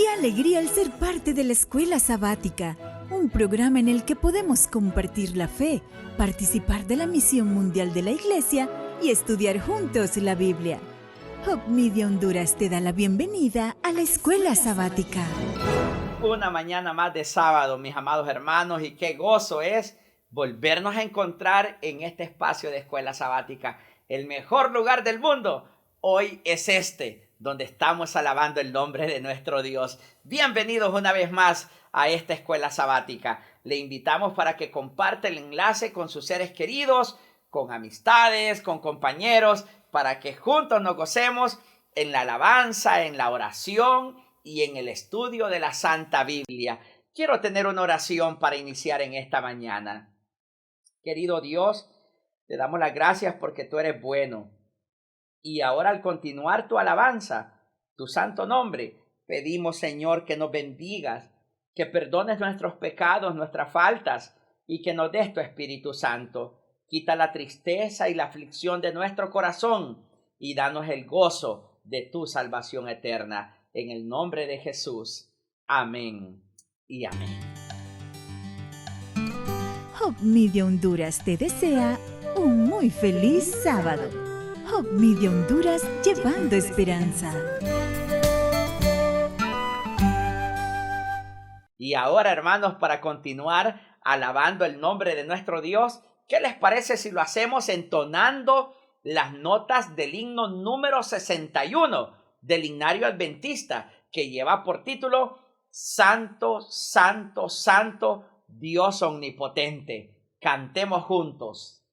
Qué alegría el ser parte de la Escuela Sabática, un programa en el que podemos compartir la fe, participar de la misión mundial de la Iglesia y estudiar juntos la Biblia. Hope Media Honduras te da la bienvenida a la Escuela Sabática. Una mañana más de sábado, mis amados hermanos, y qué gozo es volvernos a encontrar en este espacio de Escuela Sabática. El mejor lugar del mundo hoy es donde estamos alabando el nombre de nuestro Dios. Bienvenidos una vez más a esta Escuela Sabática. Le invitamos para que comparte el enlace con sus seres queridos, con amistades, con compañeros, para que juntos nos gocemos en la alabanza, en la oración y en el estudio de la Santa Biblia. Quiero tener una oración para iniciar en esta mañana. Querido Dios, te damos las gracias porque tú eres bueno. Y ahora, al continuar tu alabanza, tu santo nombre, pedimos, Señor, que nos bendigas, que perdones nuestros pecados, nuestras faltas, y que nos des tu Espíritu Santo. Quita la tristeza y la aflicción de nuestro corazón y danos el gozo de tu salvación eterna. En el nombre de Jesús. Amén y amén. Hope Media Honduras te desea un muy feliz sábado. Hope Media Honduras, llevando esperanza. Y ahora, hermanos, para continuar alabando el nombre de nuestro Dios, ¿qué les parece si lo hacemos entonando las notas del himno número 61 del Himnario Adventista, que lleva por título Santo, Santo, Santo, Dios Omnipotente? Cantemos juntos.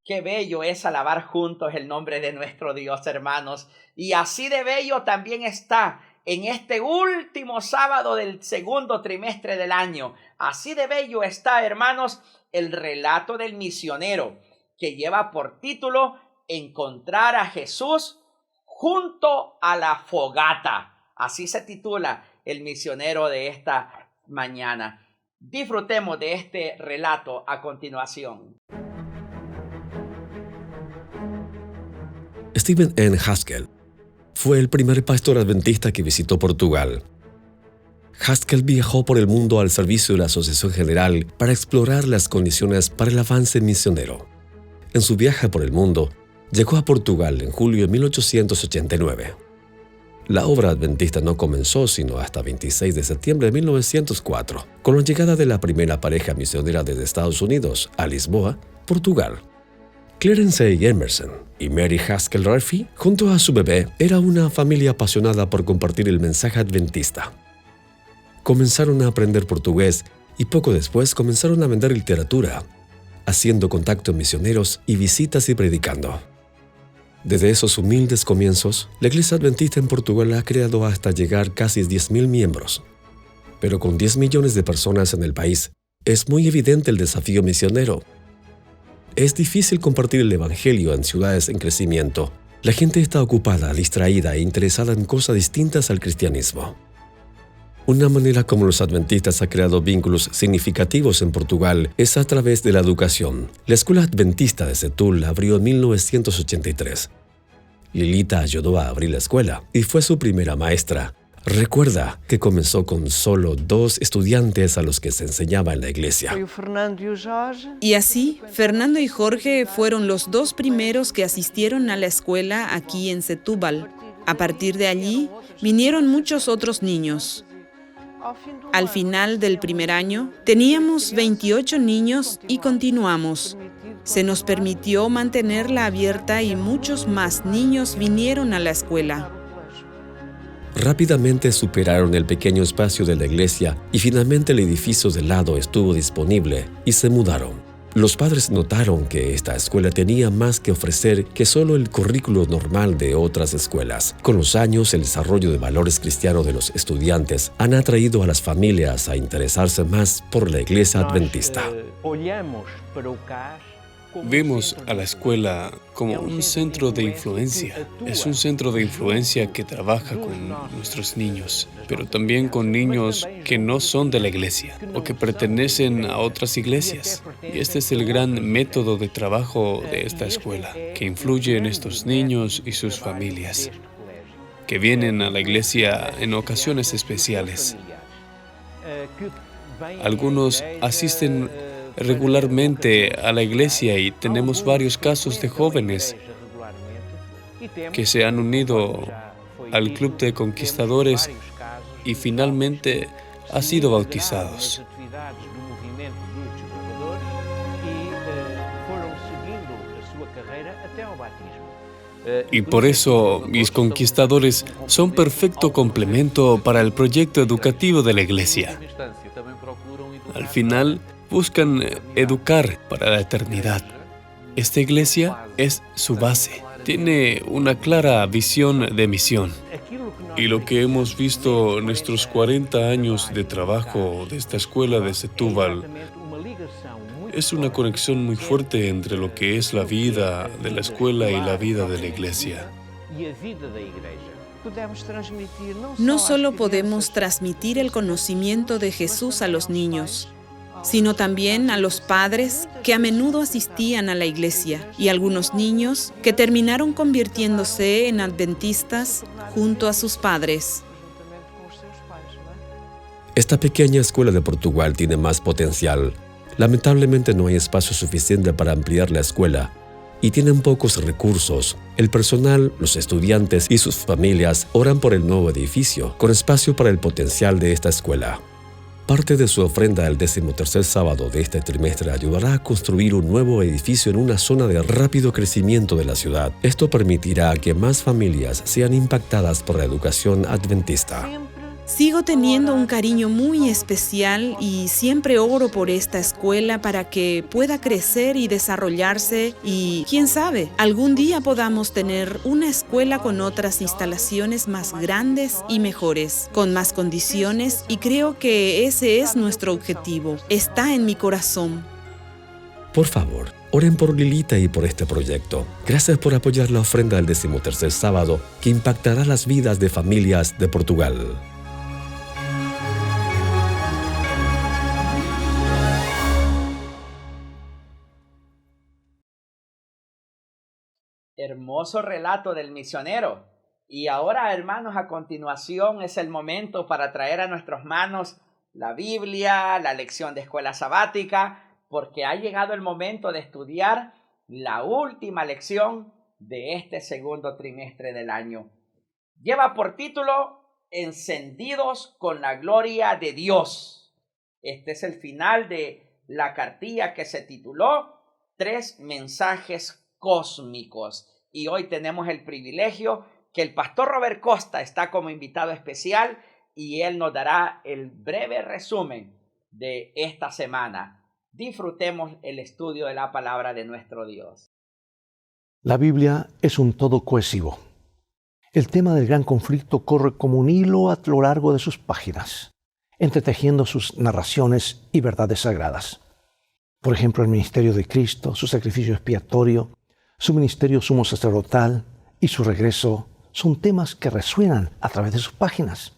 Qué bello es alabar juntos el nombre de nuestro Dios, hermanos. Y así de bello también está en este último sábado del segundo trimestre del año. Así de bello está, hermanos, el relato del misionero, que lleva por título Encontrar a Jesús junto a la fogata. Así se titula el misionero de esta mañana. Disfrutemos de este relato a continuación. Stephen N. Haskell fue el primer pastor adventista que visitó Portugal. Haskell viajó por el mundo al servicio de la Asociación General para explorar las condiciones para el avance misionero. en su viaje por el mundo, llegó a Portugal en julio de 1889. La obra adventista no comenzó sino hasta 26 de septiembre de 1904, con la llegada de la primera pareja misionera desde Estados Unidos a Lisboa, Portugal. Clarence A. Emerson y Mary Haskell Murphy, junto a su bebé, era una familia apasionada por compartir el mensaje adventista. Comenzaron a aprender portugués y poco después comenzaron a vender literatura, haciendo contacto con misioneros y visitas y predicando. Desde esos humildes comienzos, la Iglesia Adventista en Portugal ha creado hasta llegar casi 10.000 miembros. Pero con 10 millones de personas en el país, es muy evidente el desafío misionero. Es difícil compartir el Evangelio en ciudades en crecimiento. La gente está ocupada, distraída e interesada en cosas distintas al cristianismo. Una manera como los adventistas han creado vínculos significativos en Portugal es a través de la educación. La Escuela Adventista de Setul abrió en 1983. Lilita ayudó a abrir la escuela y fue su primera maestra. Recuerda que comenzó con solo 2 estudiantes a los que se enseñaba en la iglesia. Y así, Fernando y Jorge fueron los 2 primeros que asistieron a la escuela aquí en Setúbal. A partir de allí, vinieron muchos otros niños. Al final del primer año, teníamos 28 niños y continuamos. Se nos permitió mantenerla abierta y muchos más niños vinieron a la escuela. Rápidamente superaron el pequeño espacio de la iglesia y finalmente el edificio del lado estuvo disponible y se mudaron. Los padres notaron que esta escuela tenía más que ofrecer que solo el currículo normal de otras escuelas. Con los años, el desarrollo de valores cristianos de los estudiantes han atraído a las familias a interesarse más por la iglesia adventista. Vemos a la escuela como un centro de influencia. Es un centro de influencia que trabaja con nuestros niños, pero también con niños que no son de la iglesia o que pertenecen a otras iglesias. Y este es el gran método de trabajo de esta escuela, que influye en estos niños y sus familias, que vienen a la iglesia en ocasiones especiales. Algunos asisten regularmente a la iglesia y tenemos varios casos de jóvenes que se han unido al club de conquistadores y finalmente han sido bautizados. Y por eso mis conquistadores son perfecto complemento para el proyecto educativo de la iglesia. Al final, buscan educar para la eternidad. Esta iglesia es su base. Tiene una clara visión de misión. Y lo que hemos visto en nuestros 40 años de trabajo de esta escuela de Setúbal es una conexión muy fuerte entre lo que es la vida de la escuela y la vida de la iglesia. No solo podemos transmitir el conocimiento de Jesús a los niños, sino también a los padres que a menudo asistían a la iglesia y algunos niños que terminaron convirtiéndose en adventistas junto a sus padres. Esta pequeña escuela de Portugal tiene más potencial. Lamentablemente no hay espacio suficiente para ampliar la escuela y tienen pocos recursos. El personal, los estudiantes y sus familias oran por el nuevo edificio, con espacio para el potencial de esta escuela. Parte de su ofrenda al 13º sábado de este trimestre ayudará a construir un nuevo edificio en una zona de rápido crecimiento de la ciudad. Esto permitirá que más familias sean impactadas por la educación adventista. Sigo teniendo un cariño muy especial y siempre oro por esta escuela para que pueda crecer y desarrollarse y, quién sabe, algún día podamos tener una escuela con otras instalaciones más grandes y mejores, con más condiciones, y creo que ese es nuestro objetivo. Está en mi corazón. Por favor, oren por Lilita y por este proyecto. Gracias por apoyar la ofrenda del 13º sábado que impactará las vidas de familias de Portugal. Hermoso relato del misionero. Y ahora, hermanos, a continuación es el momento para traer a nuestras manos la Biblia, la lección de escuela sabática, porque ha llegado el momento de estudiar la última lección de este segundo trimestre del año. Lleva por título Encendidos con la gloria de Dios. Este es el final de la cartilla que se tituló 3 mensajes cósmicos. Y hoy tenemos el privilegio que el pastor Robert Costa está como invitado especial y él nos dará el breve resumen de esta semana. Disfrutemos el estudio de la palabra de nuestro Dios. La Biblia es un todo cohesivo. El tema del gran conflicto corre como un hilo a lo largo de sus páginas, entretejiendo sus narraciones y verdades sagradas. Por ejemplo, el ministerio de Cristo, su sacrificio expiatorio, su ministerio sumo sacerdotal y su regreso son temas que resuenan a través de sus páginas.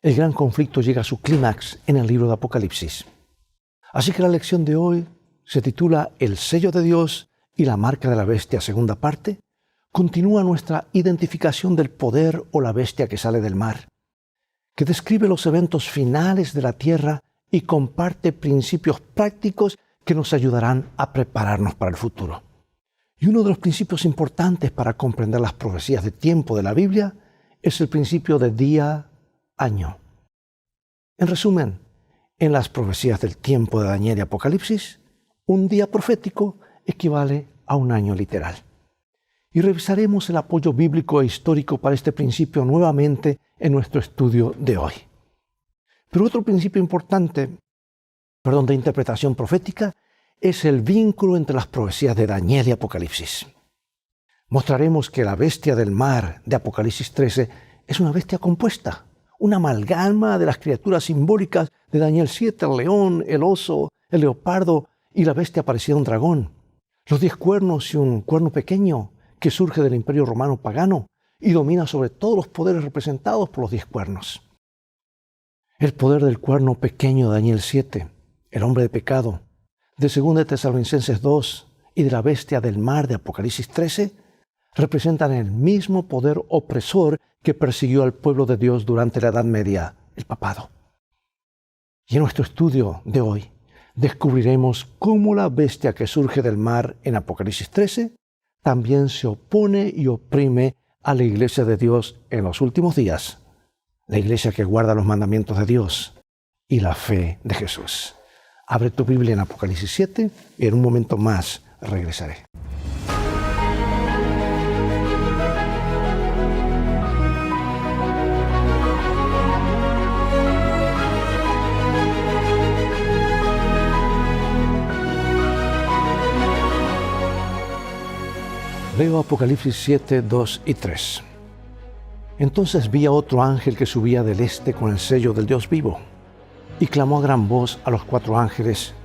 El gran conflicto llega a su clímax en el libro de Apocalipsis. Así que la lección de hoy se titula El sello de Dios y la marca de la bestia, segunda parte. Continúa nuestra identificación del poder o la bestia que sale del mar, que describe los eventos finales de la tierra y comparte principios prácticos que nos ayudarán a prepararnos para el futuro. Y uno de los principios importantes para comprender las profecías de tiempo de la Biblia es el principio de día-año. En resumen, en las profecías del tiempo de Daniel y Apocalipsis, un día profético equivale a un año literal. Y revisaremos el apoyo bíblico e histórico para este principio nuevamente en nuestro estudio de hoy. Pero otro principio importante, de interpretación profética, es el vínculo entre las profecías de Daniel y Apocalipsis. Mostraremos que la bestia del mar de Apocalipsis 13 es una bestia compuesta, una amalgama de las criaturas simbólicas de Daniel 7, el león, el oso, el leopardo y la bestia parecida a un dragón, los 10 cuernos y un cuerno pequeño que surge del imperio romano pagano y domina sobre todos los poderes representados por los 10 cuernos. El poder del cuerno pequeño de Daniel 7, el hombre de pecado, de 2 Tesalonicenses 2 y de la bestia del mar de Apocalipsis 13, representan el mismo poder opresor que persiguió al pueblo de Dios durante la Edad Media, el papado. Y en nuestro estudio de hoy descubriremos cómo la bestia que surge del mar en Apocalipsis 13 también se opone y oprime a la iglesia de Dios en los últimos días, la iglesia que guarda los mandamientos de Dios y la fe de Jesús. Abre tu Biblia en Apocalipsis 7 y en un momento más regresaré. Leo Apocalipsis 7, 2 y 3. Entonces vi a otro ángel que subía del este con el sello del Dios vivo, y clamó a gran voz a los 4 ángeles,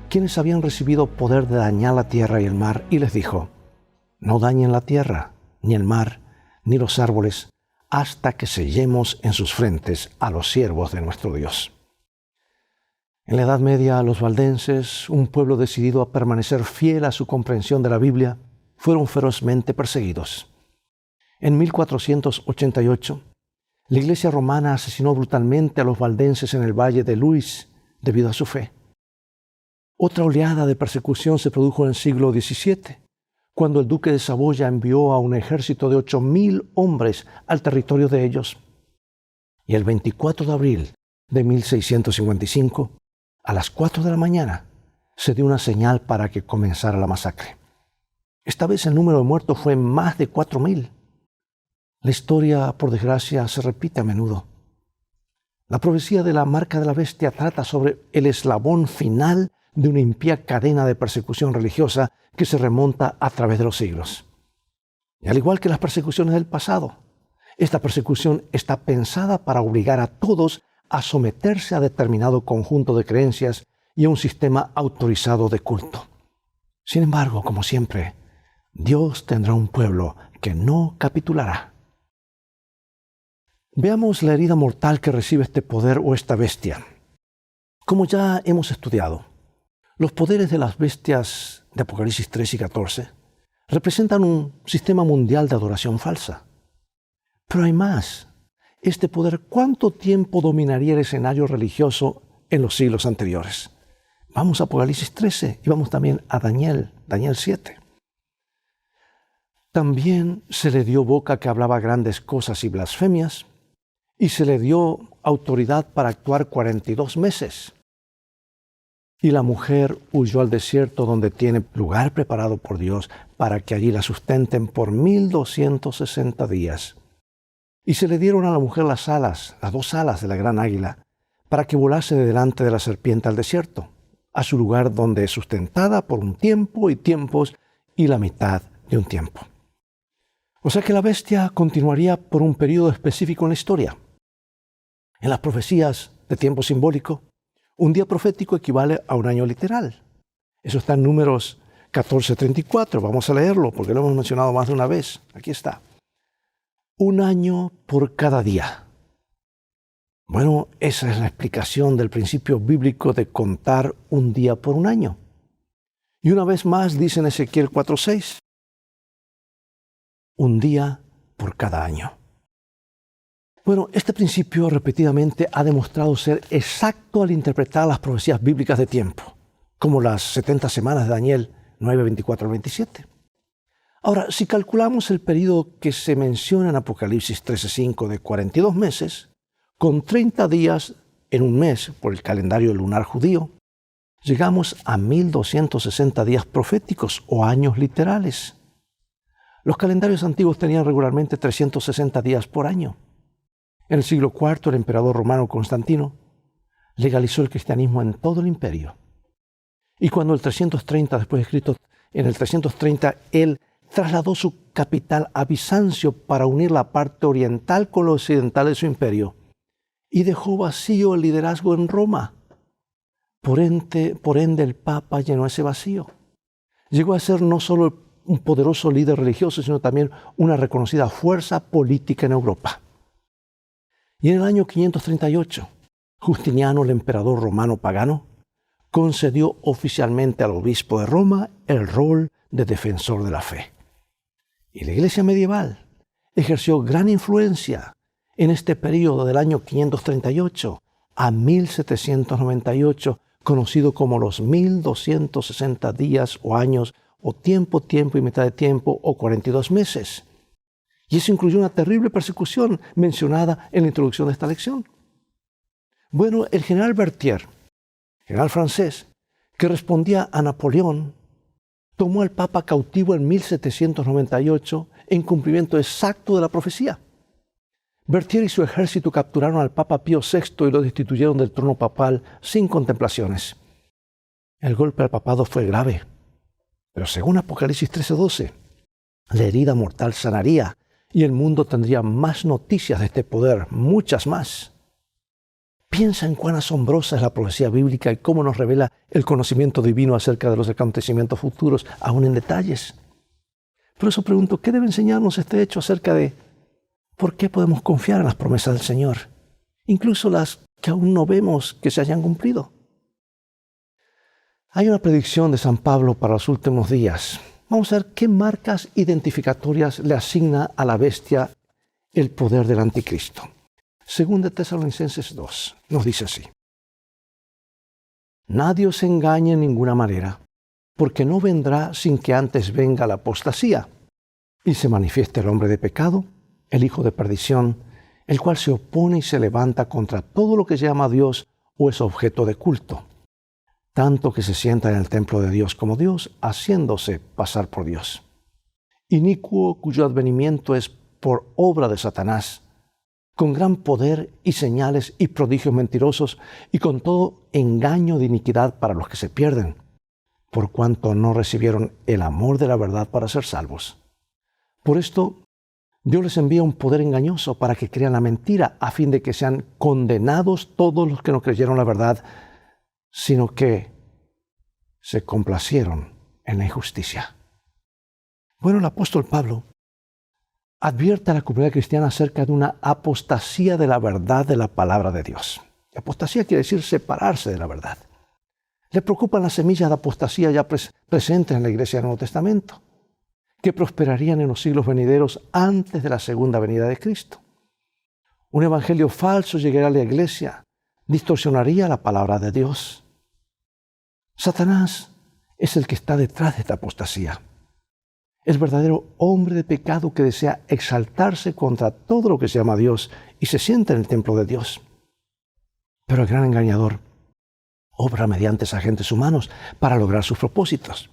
quienes habían recibido poder de dañar la tierra y el mar, y les dijo: no dañen la tierra, ni el mar, ni los árboles, hasta que sellemos en sus frentes a los siervos de nuestro Dios. En la Edad Media, los valdenses, un pueblo decidido a permanecer fiel a su comprensión de la Biblia, fueron ferozmente perseguidos. En 1488, la Iglesia romana asesinó brutalmente a los valdenses en el valle de Luis debido a su fe. Otra oleada de persecución se produjo en el siglo XVII, cuando el duque de Saboya envió a un ejército de 8,000 hombres al territorio de ellos. Y el 24 de abril de 1655, a las 4 de la mañana, se dio una señal para que comenzara la masacre. Esta vez el número de muertos fue más de 4,000. La historia, por desgracia, se repite a menudo. La profecía de la marca de la bestia trata sobre el eslabón final de una impía cadena de persecución religiosa que se remonta a través de los siglos. Y al igual que las persecuciones del pasado, esta persecución está pensada para obligar a todos a someterse a determinado conjunto de creencias y a un sistema autorizado de culto. Sin embargo, como siempre, Dios tendrá un pueblo que no capitulará. Veamos la herida mortal que recibe este poder o esta bestia. Como ya hemos estudiado, los poderes de las bestias de Apocalipsis 3 y 14 representan un sistema mundial de adoración falsa. Pero hay más. Este poder, ¿cuánto tiempo dominaría el escenario religioso en los siglos anteriores? Vamos a Apocalipsis 13 y vamos también a Daniel 7. También se le dio boca que hablaba grandes cosas y blasfemias, y se le dio autoridad para actuar 42 meses. Y la mujer huyó al desierto donde tiene lugar preparado por Dios para que allí la sustenten por 1260 días. Y se le dieron a la mujer las dos alas de la gran águila, para que volase de delante de la serpiente al desierto, a su lugar donde es sustentada por un tiempo y tiempos y la mitad de un tiempo. O sea que la bestia continuaría por un periodo específico en la historia. En las profecías de tiempo simbólico, un día profético equivale a un año literal. Eso está en Números 14:34. Vamos a leerlo porque lo hemos mencionado más de una vez. Aquí está. Un año por cada día. Bueno, esa es la explicación del principio bíblico de contar un día por un año. Y una vez más dice en Ezequiel 4:6, un día por cada año. Bueno, este principio repetidamente ha demostrado ser exacto al interpretar las profecías bíblicas de tiempo, como las 70 semanas de Daniel 9:24 al 27. Ahora, si calculamos el periodo que se menciona en Apocalipsis 13:5 de 42 meses, con 30 días en un mes por el calendario lunar judío, llegamos a 1260 días proféticos o años literales. Los calendarios antiguos tenían regularmente 360 días por año. En el siglo IV, el emperador romano Constantino legalizó el cristianismo en todo el imperio. Y cuando el 330 después de Cristo, en el 330, él trasladó su capital a Bizancio para unir la parte oriental con lo occidental de su imperio y dejó vacío el liderazgo en Roma. Por ende, el Papa llenó ese vacío. Llegó a ser no solo un poderoso líder religioso, sino también una reconocida fuerza política en Europa. Y en el año 538, Justiniano, el emperador romano pagano, concedió oficialmente al obispo de Roma el rol de defensor de la fe. Y la Iglesia medieval ejerció gran influencia en este periodo del año 538 a 1798, conocido como los 1260 días o años, o tiempo y mitad de tiempo, o 42 meses. Y eso incluyó una terrible persecución mencionada en la introducción de esta lección. Bueno, el general Berthier, general francés, que respondía a Napoleón, tomó al Papa cautivo en 1798 en cumplimiento exacto de la profecía. Berthier y su ejército capturaron al Papa Pío VI y lo destituyeron del trono papal sin contemplaciones. El golpe al papado fue grave, pero según Apocalipsis 13:12, la herida mortal sanaría y el mundo tendría más noticias de este poder, muchas más. Piensa en cuán asombrosa es la profecía bíblica y cómo nos revela el conocimiento divino acerca de los acontecimientos futuros, aún en detalles. Por eso pregunto, ¿qué debe enseñarnos este hecho acerca de por qué podemos confiar en las promesas del Señor, incluso las que aún no vemos que se hayan cumplido? Hay una predicción de San Pablo para los últimos días. Vamos a ver qué marcas identificatorias le asigna a la bestia el poder del anticristo. Según de Tesalonicenses 2, nos dice así: nadie os engañe en ninguna manera, porque no vendrá sin que antes venga la apostasía, y se manifieste el hombre de pecado, el hijo de perdición, el cual se opone y se levanta contra todo lo que se llama Dios o es objeto de culto, tanto que se sienta en el templo de Dios como Dios, haciéndose pasar por Dios. Inicuo, cuyo advenimiento es por obra de Satanás, con gran poder y señales y prodigios mentirosos, y con todo engaño de iniquidad para los que se pierden, por cuanto no recibieron el amor de la verdad para ser salvos. Por esto, Dios les envía un poder engañoso para que crean la mentira, a fin de que sean condenados todos los que no creyeron la verdad, sino que se complacieron en la injusticia. Bueno, el apóstol Pablo advierte a la comunidad cristiana acerca de una apostasía de la verdad de la palabra de Dios. Apostasía quiere decir separarse de la verdad. Le preocupan las semillas de apostasía ya presentes en la iglesia del Nuevo Testamento, que prosperarían en los siglos venideros antes de la segunda venida de Cristo. Un evangelio falso llegaría a la iglesia, distorsionaría la palabra de Dios. Satanás es el que está detrás de esta apostasía. el verdadero hombre de pecado que desea exaltarse contra todo lo que se llama Dios y se sienta en el templo de Dios. Pero el gran engañador obra mediante agentes humanos para lograr sus propósitos.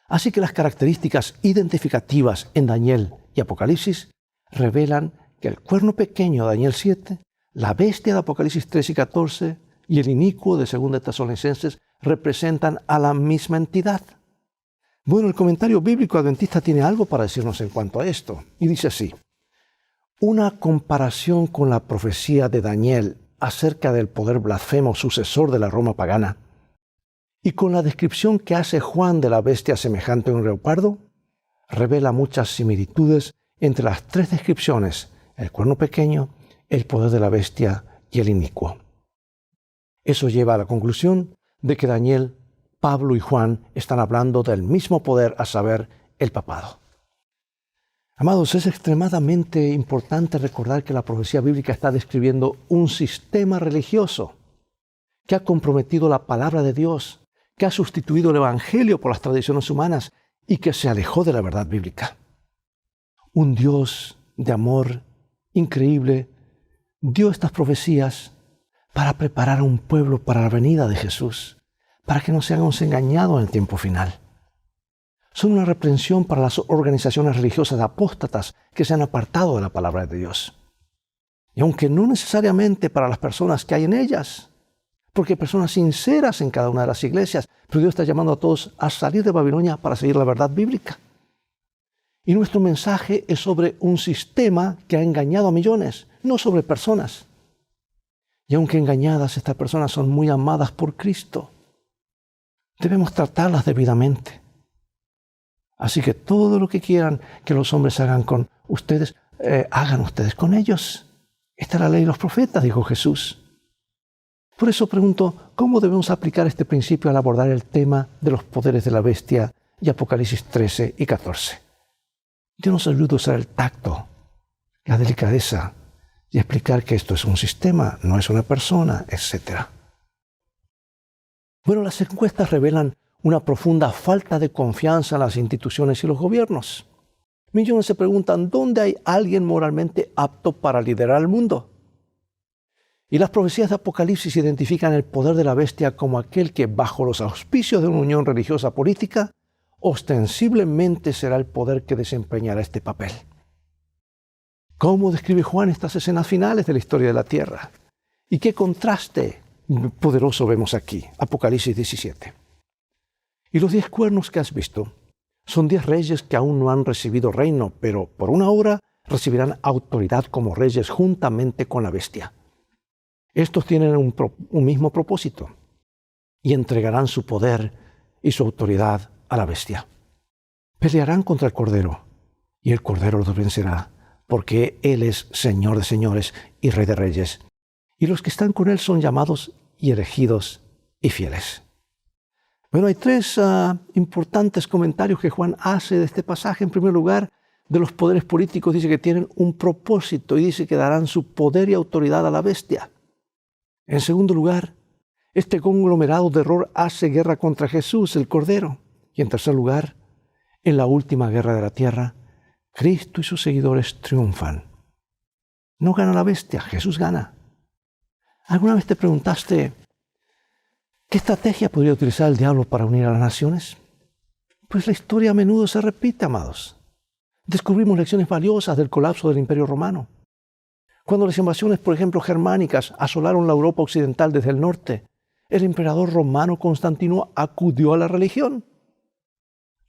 Así que las características identificativas en Daniel y Apocalipsis revelan que el cuerno pequeño de Daniel 7, la bestia de Apocalipsis 3 y 14 y el inicuo de 2 Tesalonicenses representan a la misma entidad. Bueno, el comentario bíblico adventista tiene algo para decirnos en cuanto a esto, y dice así: una comparación con la profecía de Daniel acerca del poder blasfemo sucesor de la Roma pagana, y con la descripción que hace Juan de la bestia semejante a un leopardo, revela muchas similitudes entre las tres descripciones: el cuerno pequeño, el poder de la bestia y el inicuo. Eso lleva a la conclusión de que Daniel, Pablo y Juan están hablando del mismo poder, a saber, el papado. Amados, es extremadamente importante recordar que la profecía bíblica está describiendo un sistema religioso que ha comprometido la palabra de Dios, que ha sustituido el evangelio por las tradiciones humanas y que se alejó de la verdad bíblica. Un Dios de amor increíble dio estas profecías para preparar a un pueblo para la venida de Jesús, para que no seamos engañados en el tiempo final. Son una reprensión para las organizaciones religiosas apóstatas que se han apartado de la palabra de Dios. Y aunque no necesariamente para las personas que hay en ellas, porque hay personas sinceras en cada una de las iglesias, pero Dios está llamando a todos a salir de Babilonia para seguir la verdad bíblica. Y nuestro mensaje es sobre un sistema que ha engañado a millones, no sobre personas. Y aunque engañadas, estas personas son muy amadas por Cristo. Debemos tratarlas debidamente. Así que todo lo que quieran que los hombres hagan con ustedes, hagan ustedes con ellos. Esta es la ley de los profetas, dijo Jesús. Por eso pregunto, ¿cómo debemos aplicar este principio al abordar el tema de los poderes de la bestia y Apocalipsis 13 y 14? Dios nos ayuda a usar el tacto, la delicadeza y explicar que esto es un sistema, no es una persona, etc. Bueno, las encuestas revelan una profunda falta de confianza en las instituciones y los gobiernos. Millones se preguntan, ¿dónde hay alguien moralmente apto para liderar el mundo? Y las profecías de Apocalipsis identifican el poder de la bestia como aquel que, bajo los auspicios de una unión religiosa política, ostensiblemente será el poder que desempeñará este papel. ¿Cómo describe Juan estas escenas finales de la historia de la tierra? ¿Y qué contraste poderoso vemos aquí? Apocalipsis 17. Y los 10 cuernos que has visto son 10 reyes que aún no han recibido reino, pero por una hora recibirán autoridad como reyes juntamente con la bestia. Estos tienen un mismo propósito y entregarán su poder y su autoridad a la bestia. Pelearán contra el Cordero y el Cordero los vencerá, porque Él es Señor de señores y Rey de reyes. Y los que están con Él son llamados y elegidos y fieles. Bueno, hay 3 importantes comentarios que Juan hace de este pasaje. En primer lugar, de los poderes políticos dice que tienen un propósito y dice que darán su poder y autoridad a la bestia. En segundo lugar, este conglomerado de error hace guerra contra Jesús, el Cordero. Y en tercer lugar, en la última guerra de la tierra, Cristo y sus seguidores triunfan. No gana la bestia, Jesús gana. ¿Alguna vez te preguntaste qué estrategia podría utilizar el diablo para unir a las naciones? Pues la historia a menudo se repite, amados. Descubrimos lecciones valiosas del colapso del Imperio Romano. Cuando las invasiones, por ejemplo, germánicas asolaron la Europa occidental desde el norte, el emperador romano Constantino acudió a la religión.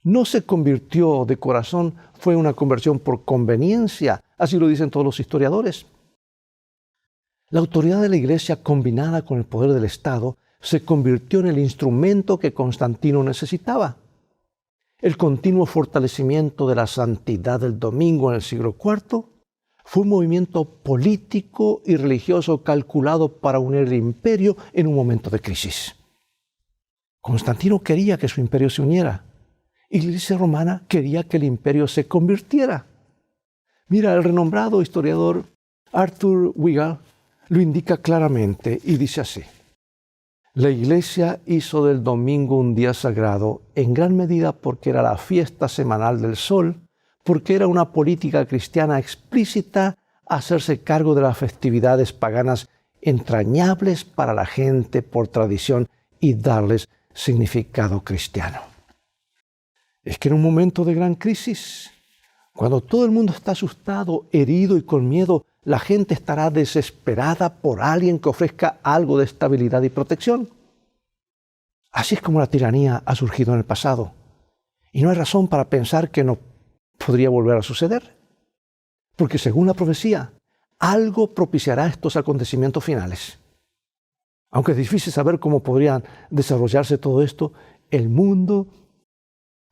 No se convirtió de corazón, fue una conversión por conveniencia, así lo dicen todos los historiadores. La autoridad de la Iglesia combinada con el poder del Estado se convirtió en el instrumento que Constantino necesitaba. El continuo fortalecimiento de la santidad del domingo en el siglo IV fue un movimiento político y religioso calculado para unir el imperio en un momento de crisis. Constantino quería que su imperio se uniera y la Iglesia romana quería que el imperio se convirtiera. Mira, el renombrado historiador Arthur Weigall lo indica claramente y dice así: La Iglesia hizo del domingo un día sagrado, en gran medida porque era la fiesta semanal del sol, porque era una política cristiana explícita hacerse cargo de las festividades paganas entrañables para la gente por tradición y darles significado cristiano. Es que en un momento de gran crisis, cuando todo el mundo está asustado, herido y con miedo, la gente estará desesperada por alguien que ofrezca algo de estabilidad y protección. Así es como la tiranía ha surgido en el pasado. Y no hay razón para pensar que no podría volver a suceder. Porque según la profecía, algo propiciará estos acontecimientos finales. Aunque es difícil saber cómo podrían desarrollarse todo esto, el mundo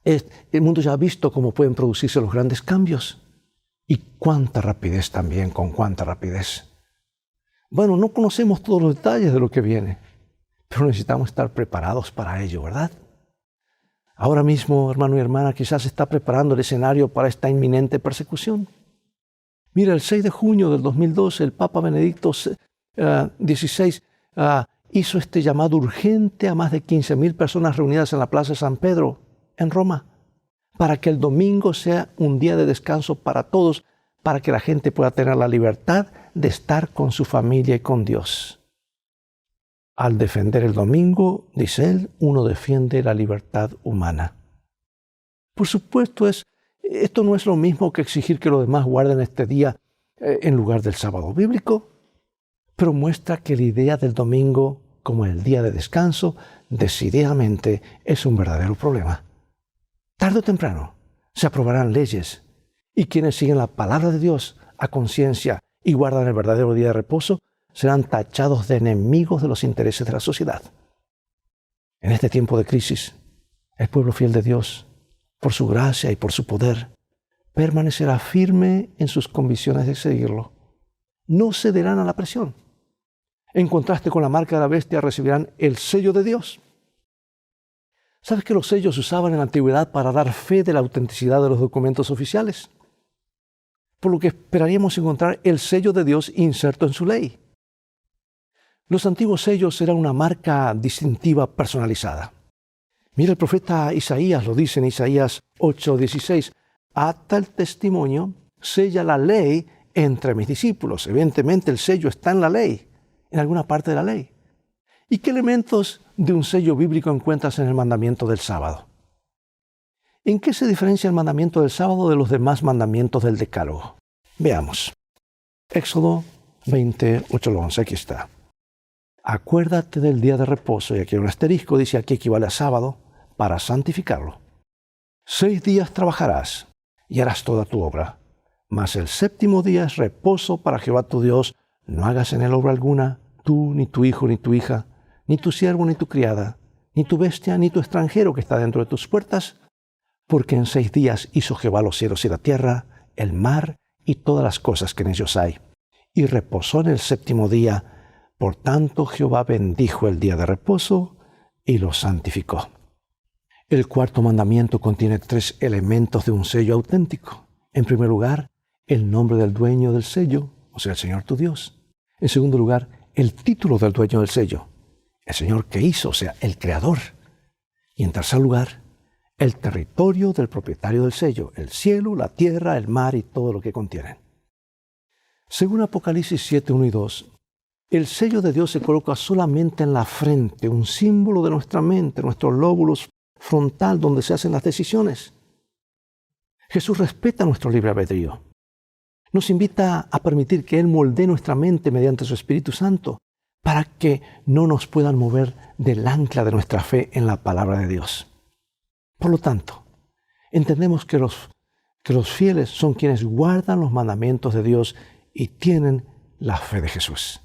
ya ha visto cómo pueden producirse los grandes cambios. Y cuánta rapidez también, con cuánta rapidez. Bueno, no conocemos todos los detalles de lo que viene, pero necesitamos estar preparados para ello, ¿verdad? Ahora mismo, hermano y hermana, quizás se está preparando el escenario para esta inminente persecución. Mira, el 6 de junio del 2012, el Papa Benedicto XVI hizo este llamado urgente a más de 15,000 personas reunidas en la Plaza de San Pedro, en Roma, para que el domingo sea un día de descanso para todos, para que la gente pueda tener la libertad de estar con su familia y con Dios. Al defender el domingo, dice él, uno defiende la libertad humana. Por supuesto, esto no es lo mismo que exigir que los demás guarden este día en lugar del sábado bíblico, pero muestra que la idea del domingo como el día de descanso decididamente es un verdadero problema. Tarde o temprano se aprobarán leyes y quienes siguen la palabra de Dios a conciencia y guardan el verdadero día de reposo serán tachados de enemigos de los intereses de la sociedad. En este tiempo de crisis, el pueblo fiel de Dios, por su gracia y por su poder, permanecerá firme en sus convicciones de seguirlo. No cederán a la presión. En contraste con la marca de la bestia, recibirán el sello de Dios. ¿Sabes que los sellos se usaban en la antigüedad para dar fe de la autenticidad de los documentos oficiales? Por lo que esperaríamos encontrar el sello de Dios inserto en su ley. Los antiguos sellos eran una marca distintiva personalizada. Mira, el profeta Isaías lo dice en Isaías 8:16. Ata el testimonio, sella la ley entre mis discípulos. Evidentemente el sello está en la ley, en alguna parte de la ley. ¿Y qué elementos de un sello bíblico encuentras en el mandamiento del sábado? ¿En qué se diferencia el mandamiento del sábado de los demás mandamientos del Decálogo? Veamos. Éxodo 20:8-11, aquí está. Acuérdate del día de reposo, y aquí hay un asterisco, dice aquí equivale a sábado, para santificarlo. 6 días trabajarás y harás toda tu obra, mas el 7º día es reposo para Jehová tu Dios. No hagas en él obra alguna, tú, ni tu hijo, ni tu hija, ni tu siervo, ni tu criada, ni tu bestia, ni tu extranjero que está dentro de tus puertas, porque en 6 días hizo Jehová los cielos y la tierra, el mar y todas las cosas que en ellos hay. Y reposó en el 7º día. Por tanto, Jehová bendijo el día de reposo y lo santificó. El 4º mandamiento contiene 3 elementos de un sello auténtico. En primer lugar, el nombre del dueño del sello, o sea, el Señor tu Dios. En segundo lugar, el título del dueño del sello, el Señor que hizo, o sea, el Creador. Y en tercer lugar, el territorio del propietario del sello, el cielo, la tierra, el mar y todo lo que contienen. Según Apocalipsis 7:1 y 2, el sello de Dios se coloca solamente en la frente, un símbolo de nuestra mente, nuestros lóbulos frontal donde se hacen las decisiones. Jesús respeta nuestro libre albedrío. Nos invita a permitir que Él moldee nuestra mente mediante su Espíritu Santo para que no nos puedan mover del ancla de nuestra fe en la palabra de Dios. Por lo tanto, entendemos que los fieles son quienes guardan los mandamientos de Dios y tienen la fe de Jesús.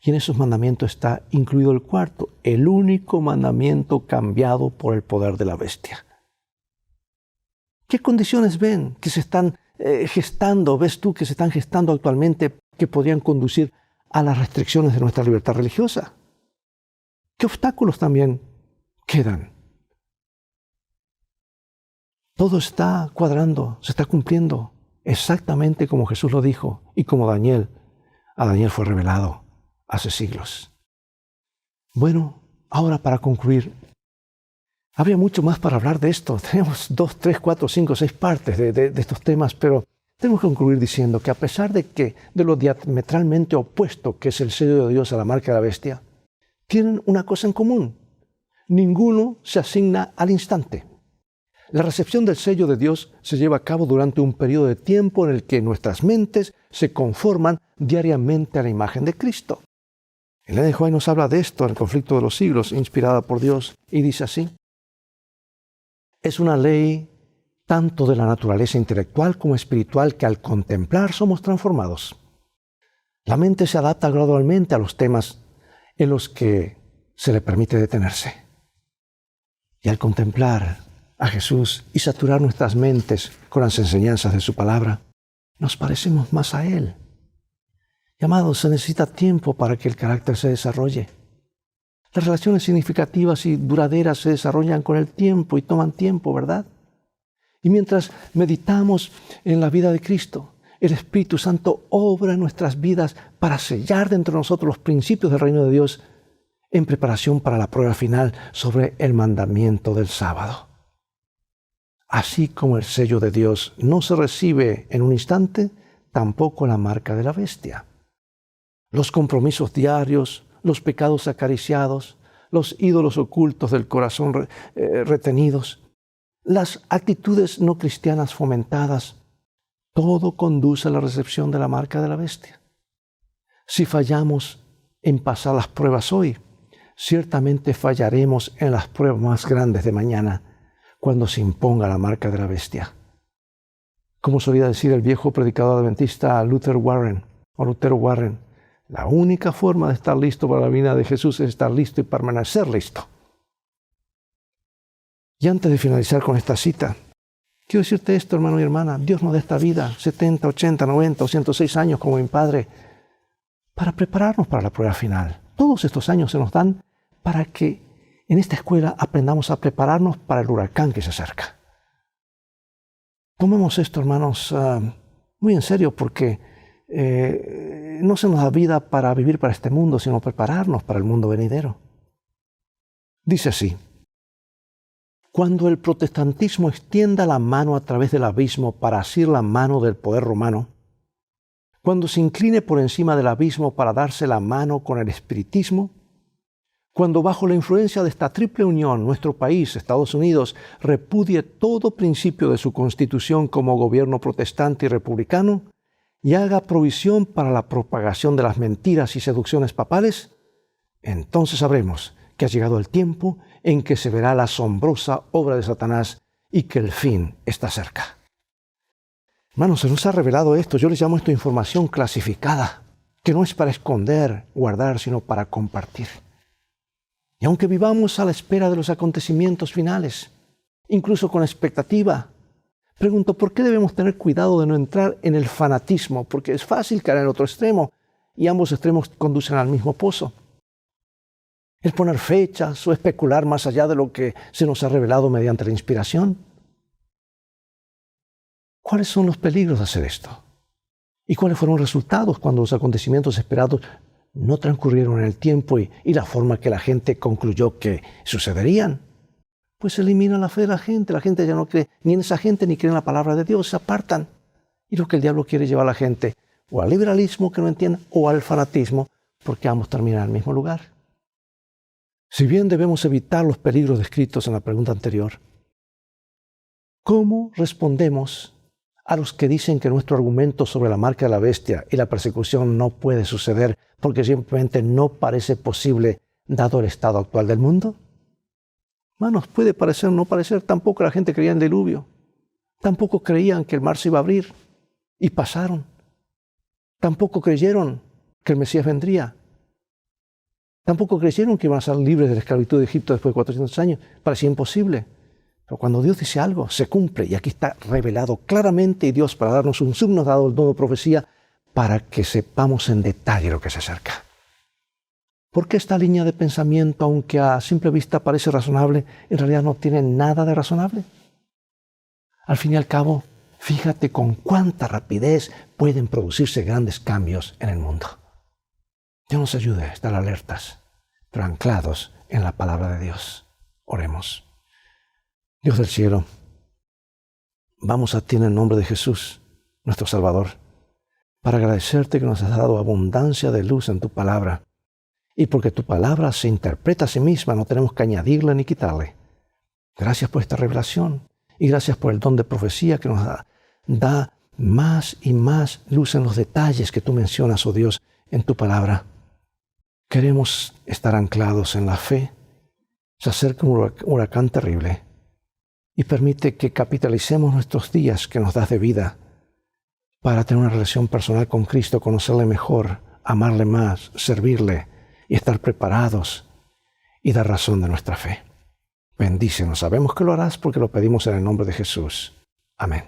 Y en esos mandamientos está incluido el 4º, el único mandamiento cambiado por el poder de la bestia. ¿Qué condiciones ven que se están gestando, ves tú que se están gestando actualmente que podrían conducir a las restricciones de nuestra libertad religiosa? ¿Qué obstáculos también quedan? Todo está cuadrando, se está cumpliendo exactamente como Jesús lo dijo y como a Daniel fue revelado hace siglos. Bueno, Ahora, para concluir, habría mucho más para hablar de esto. Tenemos 2, 3, 4, 5, 6 partes de estos temas, pero tenemos que concluir diciendo que a pesar de lo diametralmente opuesto que es el sello de Dios a la marca de la bestia, tienen una cosa en común. Ninguno se asigna al instante. La recepción del sello de Dios se lleva a cabo durante un periodo de tiempo en el que nuestras mentes se conforman diariamente a la imagen de Cristo. Ellen G. White nos habla de esto en El conflicto de los siglos, inspirada por Dios, y dice así: es una ley tanto de la naturaleza intelectual como espiritual que al contemplar somos transformados. La mente se adapta gradualmente a los temas en los que se le permite detenerse. Y al contemplar a Jesús y saturar nuestras mentes con las enseñanzas de su palabra, nos parecemos más a Él. Y amados, se necesita tiempo para que el carácter se desarrolle. Las relaciones significativas y duraderas se desarrollan con el tiempo y toman tiempo, ¿verdad? Y mientras meditamos en la vida de Cristo, el Espíritu Santo obra en nuestras vidas para sellar dentro de nosotros los principios del reino de Dios en preparación para la prueba final sobre el mandamiento del sábado. Así como el sello de Dios no se recibe en un instante, tampoco la marca de la bestia. Los compromisos diarios, los pecados acariciados, los ídolos ocultos del corazón retenidos, las actitudes no cristianas fomentadas, todo conduce a la recepción de la marca de la bestia. Si fallamos en pasar las pruebas hoy, ciertamente fallaremos en las pruebas más grandes de mañana, cuando se imponga la marca de la bestia. Como solía decir el viejo predicador adventista Lutero Warren, la única forma de estar listo para la venida de Jesús es estar listo y permanecer listo. Y antes de finalizar con esta cita, quiero decirte esto, hermano y hermana: Dios nos da esta vida, 70, 80, 90 o 106 años como mi padre, para prepararnos para la prueba final. Todos estos años se nos dan para que en esta escuela aprendamos a prepararnos para el huracán que se acerca. Tomemos esto, hermanos, muy en serio, porque no se nos da vida para vivir para este mundo, sino prepararnos para el mundo venidero. Dice así: cuando el protestantismo extienda la mano a través del abismo para asir la mano del poder romano, cuando se incline por encima del abismo para darse la mano con el espiritismo, cuando bajo la influencia de esta triple unión nuestro país, Estados Unidos, repudie todo principio de su constitución como gobierno protestante y republicano y haga provisión para la propagación de las mentiras y seducciones papales, entonces sabremos que ha llegado el tiempo en que se verá la asombrosa obra de Satanás y que el fin está cerca. Hermanos, se nos ha revelado esto. Yo les llamo esto información clasificada, que no es para esconder, guardar, sino para compartir. Y aunque vivamos a la espera de los acontecimientos finales, incluso con expectativa, pregunto, ¿por qué debemos tener cuidado de no entrar en el fanatismo? Porque es fácil caer en el otro extremo, y ambos extremos conducen al mismo pozo. El poner fechas o especular más allá de lo que se nos ha revelado mediante la inspiración. ¿Cuáles son los peligros de hacer esto? ¿Y cuáles fueron los resultados cuando los acontecimientos esperados no transcurrieron en el tiempo y la forma que la gente concluyó que sucederían? Pues se elimina la fe de la gente ya no cree ni en esa gente ni cree en la palabra de Dios, se apartan. Y lo que el diablo quiere llevar a la gente o al liberalismo que no entienda o al fanatismo, porque ambos terminan en el mismo lugar. Si bien debemos evitar los peligros descritos en la pregunta anterior, ¿cómo respondemos a los que dicen que nuestro argumento sobre la marca de la bestia y la persecución no puede suceder porque simplemente no parece posible dado el estado actual del mundo? Hermanos, puede parecer o no parecer, tampoco la gente creía en el diluvio. Tampoco creían que el mar se iba a abrir y pasaron. Tampoco creyeron que el Mesías vendría. Tampoco creyeron que iban a ser libres de la esclavitud de Egipto después de 400 años. Parecía imposible. Pero cuando Dios dice algo, se cumple. Y aquí está revelado claramente, y Dios, para darnos un signo, ha dado el don de profecía para que sepamos en detalle lo que se acerca. ¿Por qué esta línea de pensamiento, aunque a simple vista parece razonable, en realidad no tiene nada de razonable? Al fin y al cabo, fíjate con cuánta rapidez pueden producirse grandes cambios en el mundo. Dios nos ayude a estar alertas, pero anclados en la palabra de Dios. Oremos. Dios del cielo, vamos a ti en el nombre de Jesús, nuestro Salvador, para agradecerte que nos has dado abundancia de luz en tu palabra. Y porque tu palabra se interpreta a sí misma, no tenemos que añadirle ni quitarle. Gracias por esta revelación y gracias por el don de profecía que nos da más y más luz en los detalles que tú mencionas, oh Dios, en tu palabra. Queremos estar anclados en la fe. Se acerca un huracán terrible y permite que capitalicemos nuestros días que nos das de vida para tener una relación personal con Cristo, conocerle mejor, amarle más, servirle y estar preparados y dar razón de nuestra fe. Bendícenos. Sabemos que lo harás porque lo pedimos en el nombre de Jesús. Amén.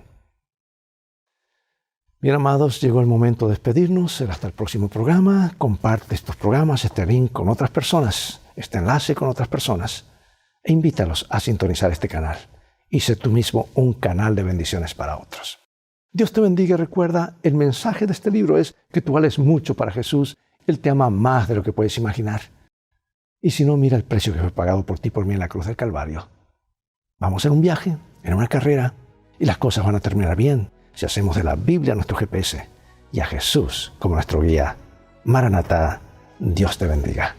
Bien, amados, llegó el momento de despedirnos. Será hasta el próximo programa. Comparte estos programas, este link con otras personas, este enlace con otras personas, e invítalos a sintonizar este canal. Y sé tú mismo un canal de bendiciones para otros. Dios te bendiga y recuerda, el mensaje de este libro es que tú vales mucho para Jesús. Él te ama más de lo que puedes imaginar. Y si no, mira el precio que fue pagado por ti y por mí en la cruz del Calvario. Vamos en un viaje, en una carrera, y las cosas van a terminar bien si hacemos de la Biblia nuestro GPS y a Jesús como nuestro guía. Maranatá, Dios te bendiga.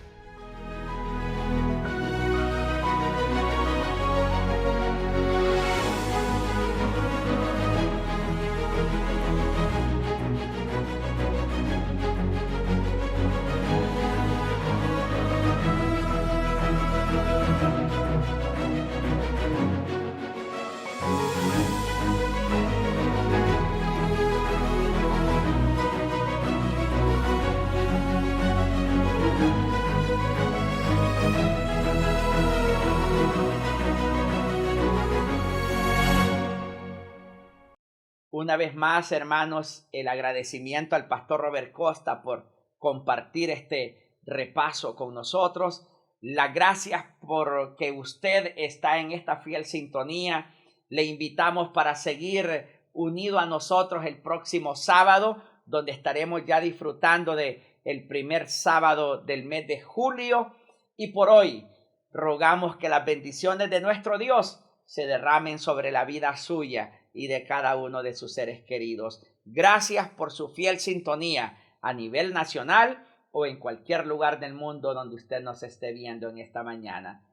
Una vez más, hermanos, el agradecimiento al pastor Robert Costa por compartir este repaso con nosotros. Las gracias por que usted está en esta fiel sintonía. Le invitamos para seguir unido a nosotros el próximo sábado, donde estaremos ya disfrutando de el primer sábado del mes de julio. Y por hoy rogamos que las bendiciones de nuestro Dios se derramen sobre la vida suya y de cada uno de sus seres queridos. Gracias por su fiel sintonía a nivel nacional o en cualquier lugar del mundo donde usted nos esté viendo en esta mañana.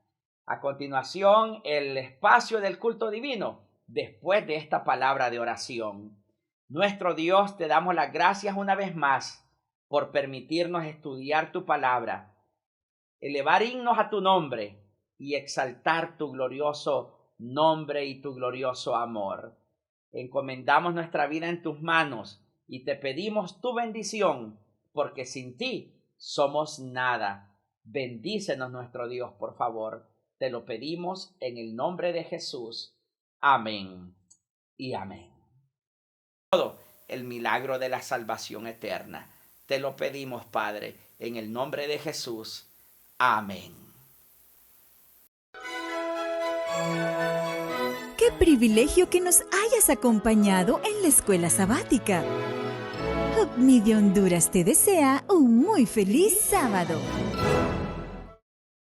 A continuación, el espacio del culto divino, después de esta palabra de oración. Nuestro Dios, te damos las gracias una vez más por permitirnos estudiar tu palabra, elevar himnos a tu nombre y exaltar tu glorioso nombre y tu glorioso amor. Encomendamos nuestra vida en tus manos y te pedimos tu bendición, porque sin ti somos nada. Bendícenos, nuestro Dios, por favor. Te lo pedimos en el nombre de Jesús. Amén y amén. Todo el milagro de la salvación eterna. Te lo pedimos, Padre, en el nombre de Jesús. Amén. ¡Qué privilegio que nos hayas acompañado en la escuela sabática! Hope Media Honduras te desea un muy feliz sábado.